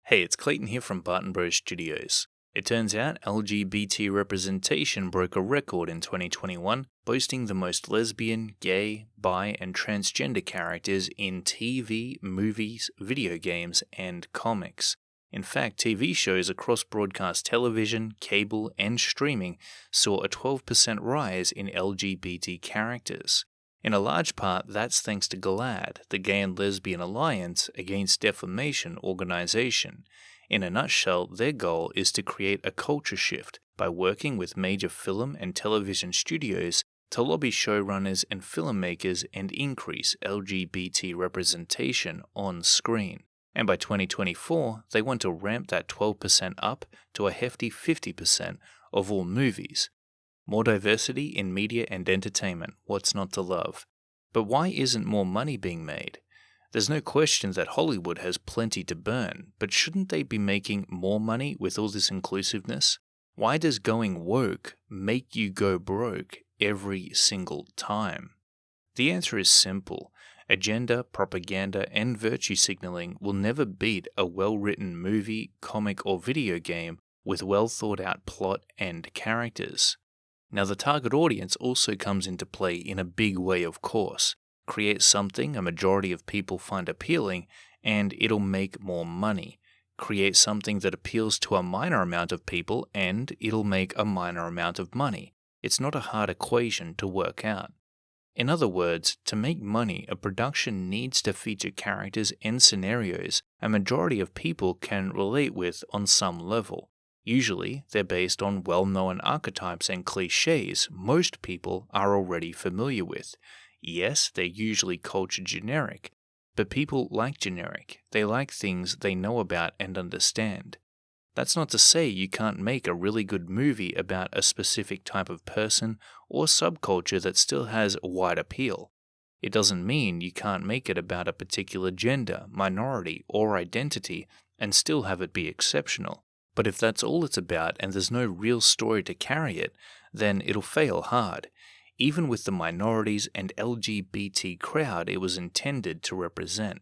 Hey, it's Clayton here from Barton Bros Studios. It turns out LGBT representation broke a record in 2021, boasting the most lesbian, gay, bi, and transgender characters in TV, movies, video games, and comics. In fact, TV shows across broadcast television, cable, and streaming saw a 12% rise in LGBT characters. In a large part, that's thanks to GLAAD, the Gay and Lesbian Alliance Against Defamation organization. In a nutshell, their goal is to create a culture shift by working with major film and television studios to lobby showrunners and filmmakers and increase LGBT representation on screen. And by 2024, they want to ramp that 12% up to a hefty 50% of all movies. More diversity in media and entertainment, what's not to love? But why isn't more money being made? There's no question that Hollywood has plenty to burn, but shouldn't they be making more money with all this inclusiveness? Why does going woke make you go broke every single time? The answer is simple. Agenda, propaganda, and virtue signaling will never beat a well-written movie, comic, or video game with well-thought-out plot and characters. Now, the target audience also comes into play in a big way, of course. Create something a majority of people find appealing, and it'll make more money. Create something that appeals to a minor amount of people, and it'll make a minor amount of money. It's not a hard equation to work out. In other words, to make money, a production needs to feature characters and scenarios a majority of people can relate with on some level. Usually, they're based on well-known archetypes and cliches most people are already familiar with. Yes, they're usually culture generic, but people like generic. They like things they know about and understand. That's not to say you can't make a really good movie about a specific type of person or subculture that still has wide appeal. It doesn't mean you can't make it about a particular gender, minority, or identity and still have it be exceptional. But if that's all it's about and there's no real story to carry it, then it'll fail hard, even with the minorities and LGBT crowd it was intended to represent.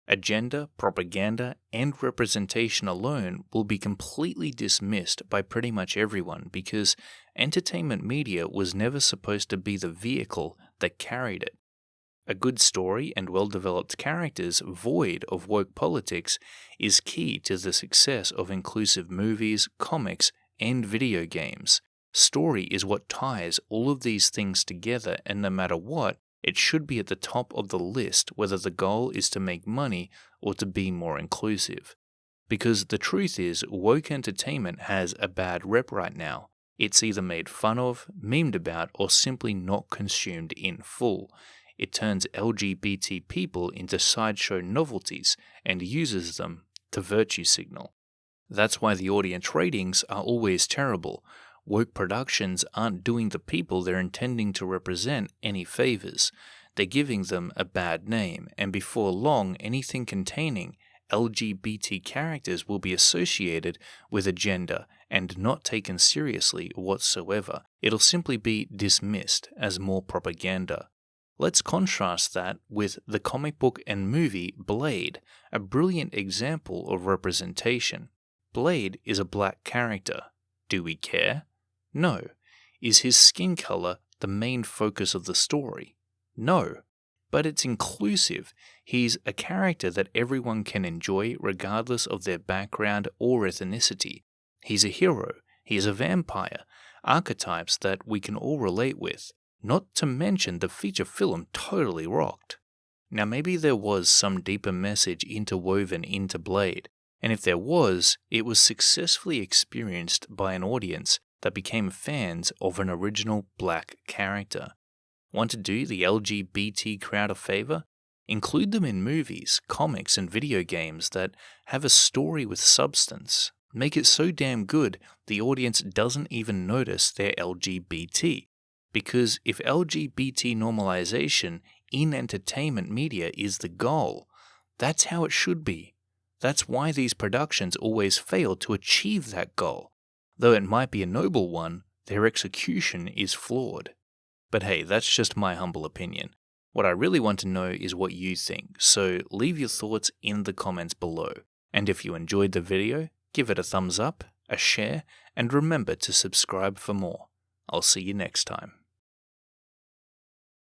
Agenda, propaganda, and representation alone will be completely dismissed by pretty much everyone because entertainment media was never supposed to be the vehicle that carried it. A good story and well-developed characters void of woke politics is key to the success of inclusive movies, comics, and video games. Story is what ties all of these things together, and no matter what, it should be at the top of the list whether the goal is to make money or to be more inclusive. Because the truth is, woke entertainment has a bad rep right now. It's either made fun of, memed about, or simply not consumed in full. It turns LGBT people into sideshow novelties and uses them to virtue signal. That's why the audience ratings are always terrible. Woke productions aren't doing the people they're intending to represent any favors. They're giving them a bad name, and before long, anything containing LGBT characters will be associated with agenda and not taken seriously whatsoever. It'll simply be dismissed as more propaganda. Let's contrast that with the comic book and movie Blade, a brilliant example of representation. Blade is a black character. Do we care? No. Is his skin color the main focus of the story? No. But it's inclusive. He's a character that everyone can enjoy regardless of their background or ethnicity. He's a hero. He's a vampire. Archetypes that we can all relate with. Not to mention the feature film totally rocked. Now maybe there was some deeper message interwoven into Blade, and if there was, it was successfully experienced by an audience that became fans of an original black character. Want to do the LGBT crowd a favor? Include them in movies, comics, and video games that have a story with substance. Make it so damn good the audience doesn't even notice they're LGBT. Because if LGBT normalization in entertainment media is the goal, that's how it should be. That's why these productions always fail to achieve that goal. Though it might be a noble one, their execution is flawed. But hey, that's just my humble opinion. What I really want to know is what you think, so leave your thoughts in the comments below. And if you enjoyed the video, give it a thumbs up, a share, and remember to subscribe for more. I'll see you next time.